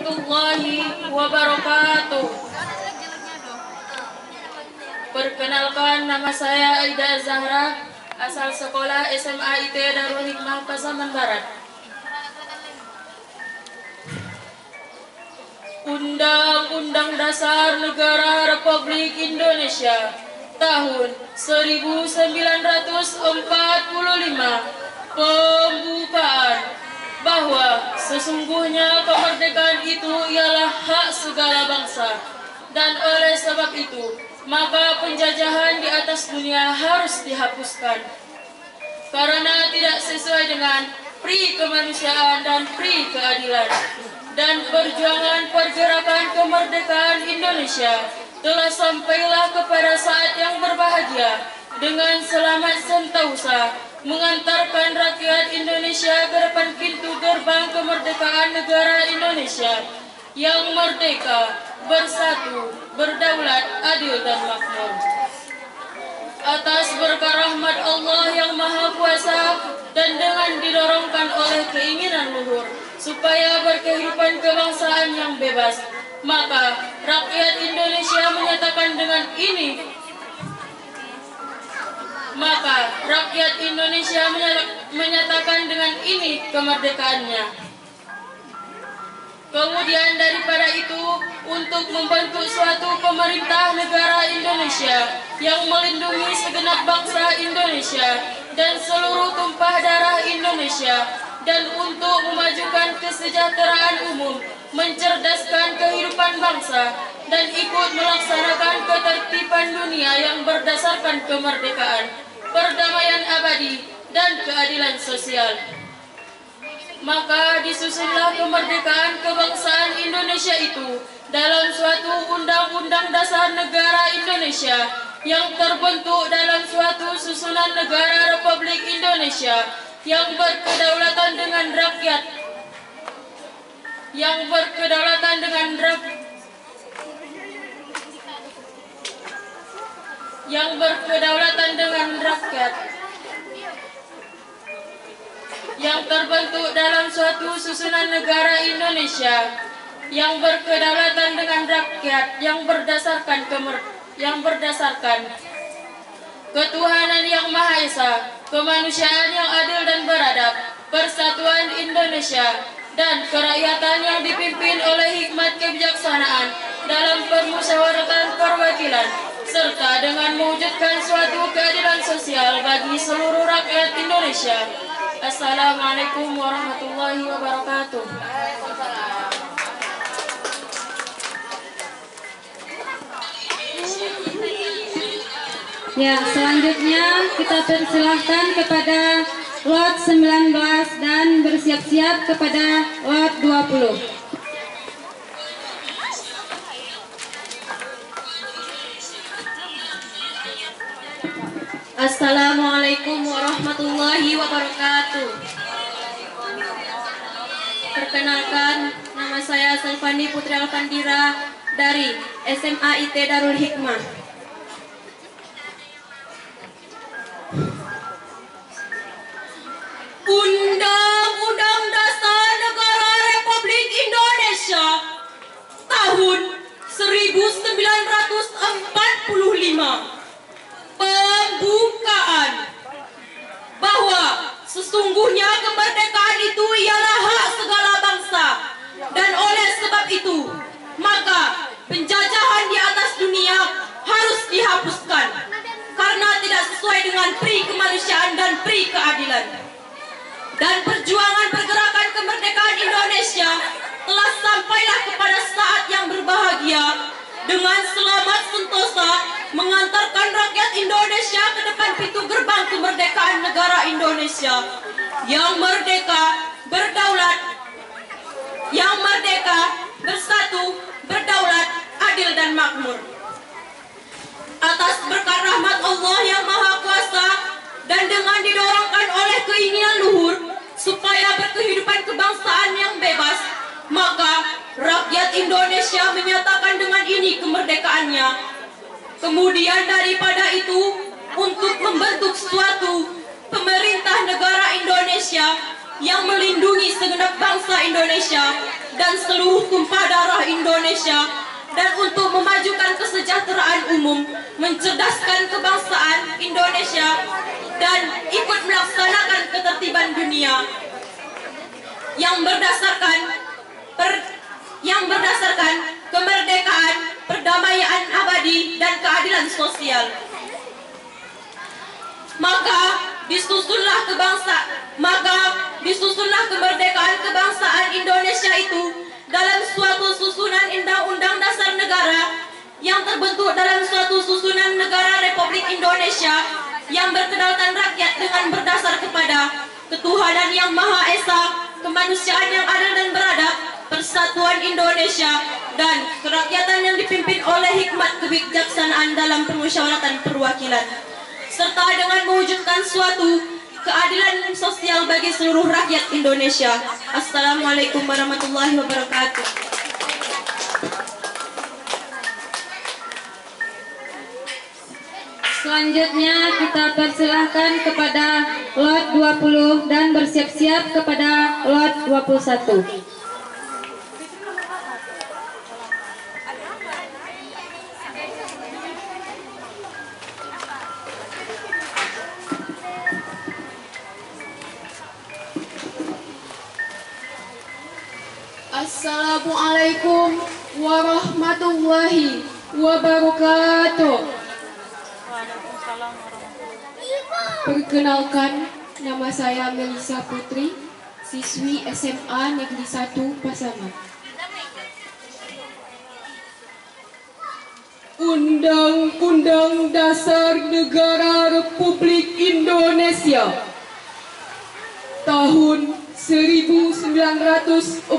warahmatullahi wabarakatuh. Perkenalkan, nama saya Aida Zahra, asal sekolah SMA IT Darul Hikmah Pasaman Barat. Undang-Undang Dasar Negara Republik Indonesia tahun 1945 pembukaan bahwa sesungguhnya kemerdekaan itu ialah hak segala bangsa, dan oleh sebab itu maka penjajahan di atas dunia harus dihapuskan karena tidak sesuai dengan pri kemanusiaan dan pri keadilan. Dan perjuangan pergerakan kemerdekaan Indonesia telah sampailah kepada saat yang berbahagia dengan selamat sentosa mengantarkan rakyat Indonesia ke depan pintu gerbang kemerdekaan negara Indonesia yang merdeka, bersatu, berdaulat, adil dan makmur. Atas berkah rahmat Allah yang Maha Kuasa dan dengan didorongkan oleh keinginan luhur supaya berkehidupan kebangsaan yang bebas, maka rakyat Indonesia menyatakan dengan ini kemerdekaannya. Kemudian daripada itu, untuk membentuk suatu pemerintah negara Indonesia yang melindungi segenap bangsa Indonesia dan seluruh tumpah darah Indonesia, dan untuk memajukan kesejahteraan umum, mencerdaskan kehidupan bangsa, dan ikut melaksanakan ketertiban dunia yang berdasarkan kemerdekaan, perdamaian abadi, dan keadilan sosial. Maka disusunlah kemerdekaan kebangsaan Indonesia itu dalam suatu undang-undang dasar negara Indonesia yang terbentuk dalam suatu susunan negara Republik Indonesia yang berkedaulatan dengan rakyat, yang berkedaulatan dengan rakyat, yang terbentuk dalam suatu susunan negara Indonesia yang berkedaulatan dengan rakyat, yang berdasarkan ketuhanan yang Maha Esa, kemanusiaan yang adil dan beradab, persatuan Indonesia, dan kerakyatan yang dipimpin oleh hikmat kebijaksanaan dalam permusyawaratan perwakilan, serta dengan mewujudkan suatu keadilan sosial bagi seluruh rakyat Indonesia. Assalamualaikum warahmatullahi wabarakatuh. Ya, selanjutnya kita persilahkan kepada lot 19 dan bersiap-siap kepada lot 20. Assalamualaikum warahmatullahi wabarakatuh. Perkenalkan, nama saya Selvani Putri Alfandira dari SMA IT Darul Hikmah. Undang-Undang Dasar Negara Republik Indonesia tahun 1945 pembukaan bahwa sesungguhnya kemerdekaan itu ialah hak segala bangsa, dan oleh sebab itu maka penjajahan di atas dunia harus dihapuskan karena tidak sesuai dengan pri kemanusiaan dan pri keadilan. Dan perjuangan pergerakan kemerdekaan Indonesia telah sampailah kepada saat yang berbahagia dengan selamat sentosa mengantarkan rakyat Indonesia ke depan pintu gerbang kemerdekaan negara Indonesia yang merdeka, berdaulat, bersatu, berdaulat, adil dan makmur. Atas berkat rahmat Allah yang Maha Kuasa dan dengan didorongkan oleh keinginan luhur supaya berkehidupan kebangsaan yang bebas, maka rakyat Indonesia menyatakan dengan ini kemerdekaannya. Kemudian daripada itu, untuk membentuk suatu pemerintah negara Indonesia yang melindungi segenap bangsa Indonesia dan seluruh tumpah darah Indonesia, dan untuk memajukan kesejahteraan umum, mencerdaskan kebangsaan Indonesia, dan ikut melaksanakan ketertiban dunia yang berdasarkan kemerdekaan, perdamaian abadi, dan keadilan sosial. Maka disusunlah kemerdekaan kebangsaan Indonesia itu dalam suatu susunan Undang-Undang Dasar Negara yang terbentuk dalam suatu susunan negara Republik Indonesia yang berkedaulatan rakyat dengan berdasar kepada ketuhanan yang Maha Esa, kemanusiaan yang adil dan beradab, persatuan Indonesia, dan kerakyatan yang dipimpin oleh hikmat kebijaksanaan dalam permusyawaratan perwakilan, serta dengan mewujudkan suatu keadilan sosial bagi seluruh rakyat Indonesia. Assalamualaikum warahmatullahi wabarakatuh. Selanjutnya kita persilahkan kepada lot 20 dan bersiap-siap kepada lot 21. Assalamualaikum warahmatullahi wabarakatuh. Perkenalkan, nama saya Melisa Putri, siswi SMA Negeri 1 Pasaman. Undang-Undang Dasar Negara Republik Indonesia tahun 1945.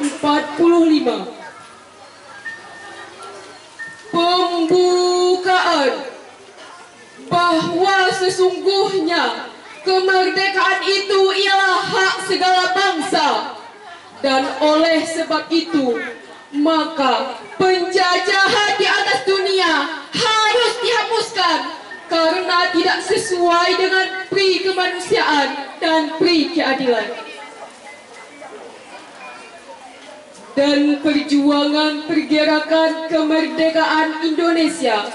Pembukaan bahwa sesungguhnya kemerdekaan itu ialah hak segala bangsa, dan oleh sebab itu maka penjajahan di atas dunia harus dihapuskan karena tidak sesuai dengan pri kemanusiaan dan pri keadilan. Dan perjuangan pergerakan kemerdekaan Indonesia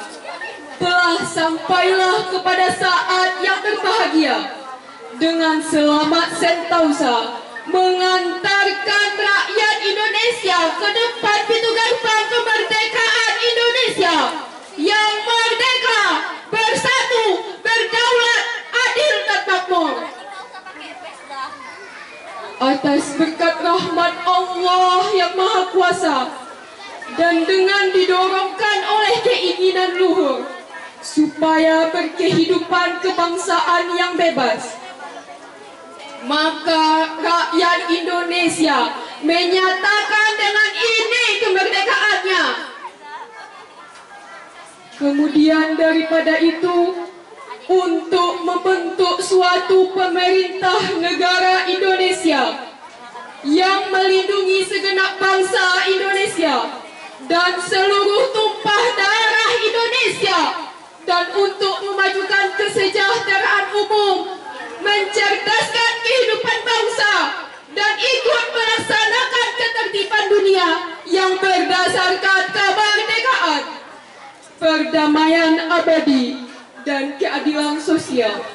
telah sampailah kepada saat yang berbahagia dengan selamat sentosa mengantarkan rakyat Indonesia ke depan pintu gerbang kemerdekaan Indonesia yang merdeka, bersatu, berdaulat, adil dan makmur. Atas berkat rahmat Allah yang Maha Kuasa dan dengan didorongkan oleh keinginan luhur supaya berkehidupan kebangsaan yang bebas, maka rakyat Indonesia menyatakan dengan ini kemerdekaannya. Kemudian daripada itu, untuk membentuk suatu pemerintah negara Indonesia yang melindungi segenap bangsa Indonesia dan seluruh tumpah darah Indonesia, dan untuk memajukan kesejahteraan umum, mencerdaskan kehidupan bangsa, dan ikut melaksanakan ketertiban dunia yang berdasarkan kemerdekaan, perdamaian abadi, dan keadilan sosial.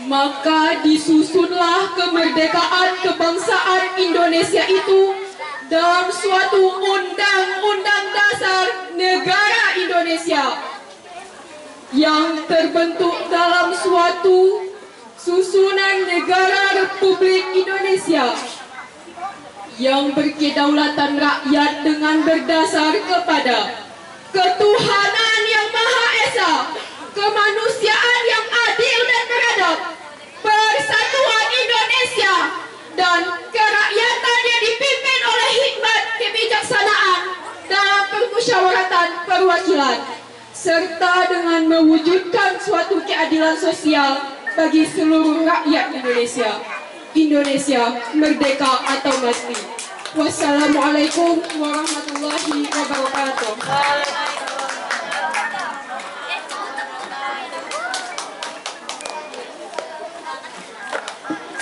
Maka disusunlah kemerdekaan kebangsaan Indonesia itu dalam suatu undang-undang dasar negara Indonesia yang terbentuk dalam suatu susunan negara Republik Indonesia yang berkedaulatan rakyat dengan berdasar kepada ketuhanan yang Maha Esa, kemanusiaan yang adil dan beradab, persatuan Indonesia, dan kerakyatan yang dipimpin oleh hikmat kebijaksanaan dalam permusyawaratan perwakilan, serta dengan mewujudkan suatu keadilan sosial bagi seluruh rakyat Indonesia. Indonesia merdeka atau mati. Wassalamualaikum warahmatullahi wabarakatuh.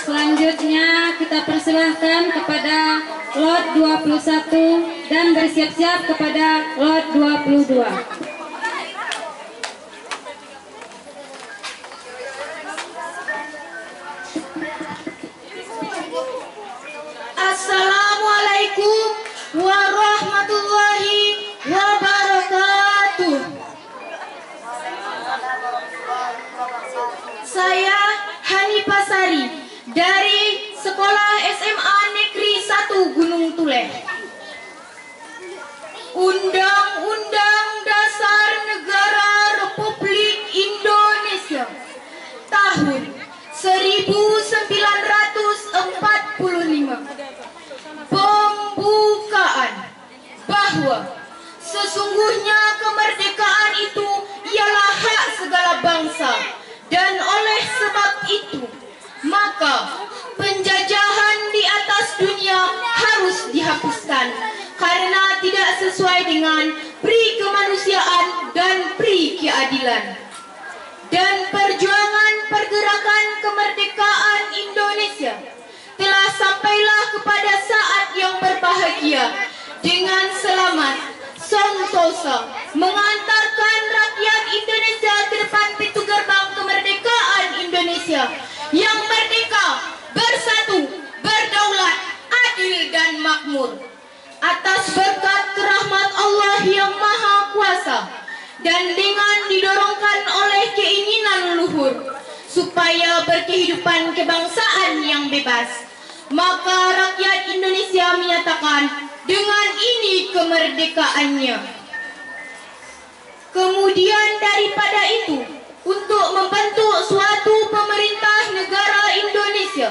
Selanjutnya kita persilahkan kepada lot 21 dan bersiap-siap kepada lot 22. Assalamualaikum warahmatullahi wabarakatuh. Saya Hanifah Sari dari Sekolah SMA Negeri 1 Gunung Tuleh. Undang-Undang Dasar Negara Republik Indonesia tahun 1945 pembukaan bahwa sesungguhnya kemerdekaan itu ialah hak segala bangsa, dan oleh sebab itu maka penjajahan di atas dunia harus dihapuskan karena tidak sesuai dengan pri kemanusiaan dan pri keadilan. Dan perjuangan pergerakan kemerdekaan Indonesia telah sampailah kepada saat yang berbahagia dengan selamat sentosa mengantarkan rakyat Indonesia ke depan pintu gerbang kemerdekaan Indonesia yang merdeka, bersatu, berdaulat, adil dan makmur. Atas berkat rahmat Allah yang Maha Kuasa dan dengan didorongkan oleh keinginan leluhur supaya berkehidupan kebangsaan yang bebas, maka rakyat Indonesia menyatakan dengan ini kemerdekaannya. Kemudian daripada itu, untuk membentuk suatu pemerintah negara Indonesia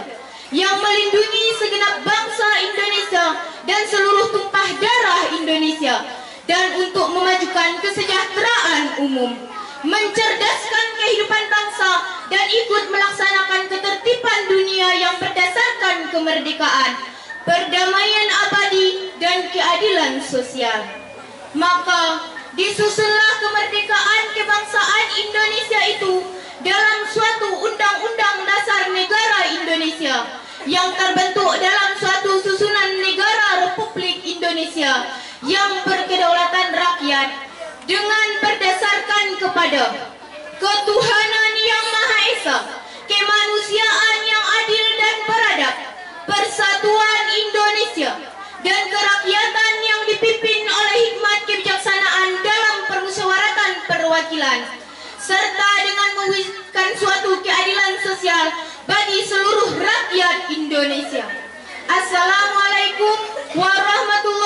yang melindungi segenap bangsa Indonesia dan seluruh tumpah darah Indonesia, dan untuk memajukan kesejahteraan umum, mencerdaskan kehidupan bangsa, dan ikut melaksanakan ketertiban dunia yang berdasarkan kemerdekaan, perdamaian abadi, dan keadilan sosial. Maka disusunlah kemerdekaan kebangsaan Indonesia itu dalam suatu Undang-Undang Dasar Negara Indonesia yang terbentuk dalam suatu susunan negara Republik Indonesia yang berkedaulatan rakyat dengan berdasarkan kepada ketuhanan yang Maha Esa, kemanusiaan yang adil dan beradab, persatuan Indonesia, dan kerakyatan yang dipimpin oleh hikmat kebijaksanaan dalam permusyawaratan perwakilan, serta dengan mewujudkan suatu keadilan sosial bagi seluruh rakyat Indonesia. Assalamualaikum warahmatullahi